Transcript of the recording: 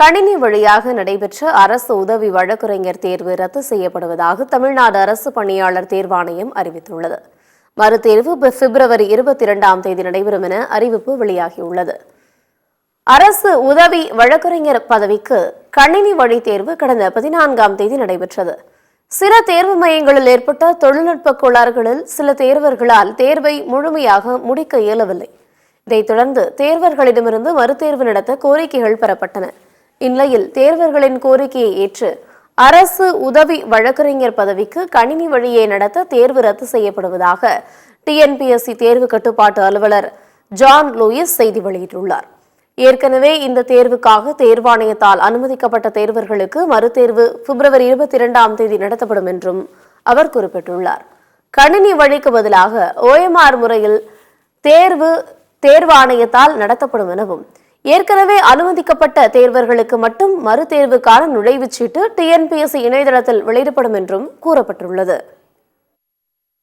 கணினி வழியாக நடைபெற்ற அரசு உதவி வழக்கறிஞர் தேர்வு ரத்து செய்யப்படுவதாக தமிழ்நாடு அரசு பணியாளர் தேர்வாணையம் அறிவித்துள்ளது. மறுதேர்வு பிப்ரவரி 22ஆம் தேதி நடைபெறும் என அறிவிப்பு வெளியாகியுள்ளது. அரசு உதவி வழக்கறிஞர் பதவிக்கு கணினி வழி தேர்வு கடந்த 14ஆம் தேதி நடைபெற்றது. சில தேர்வு மையங்களில் ஏற்பட்ட தொழில்நுட்ப கோளாறுகளில் சில தேர்வர்களால் தேர்வை முழுமையாக முடிக்க இயலவில்லை. இதைத் தொடர்ந்து தேர்வர்களிடமிருந்து மறுதேர்வு நடத்த கோரிக்கைகள் பெறப்பட்டன. இந்நிலையில் தேர்வர்களின் கோரிக்கையை ஏற்று அரசு உதவி வழக்கறிஞர் பதவிக்கு கணினி வழியே நடத்த தேர்வு ரத்து செய்யப்படுவதாக டிஎன்பிஎஸ்சி தேர்வு கட்டுப்பாட்டு அலுவலர் ஜான் லூயிஸ் செய்தி வெளியிட்டுள்ளார். ஏற்கனவே இந்த தேர்வுக்காக தேர்வாணையத்தால் அனுமதிக்கப்பட்ட தேர்வர்களுக்கு மறுதேர்வு பிப்ரவரி 22ஆம் தேதி நடத்தப்படும் என்றும் அவர் குறிப்பிட்டுள்ளார். கணினி வழிக்கு பதிலாக OMR முறையில் தேர்வாணையத்தால் நடத்தப்படும் எனவும் ஏற்கனவே அனுமதிக்கப்பட்ட தேர்வர்களுக்கு மட்டும் மறுதேர்வுக்கான நுழைவுச்சீட்டு டிஎன்பிஎஸ்சி இணையதளத்தில் வெளியிடப்படும் என்றும் கூறப்பட்டுள்ளது.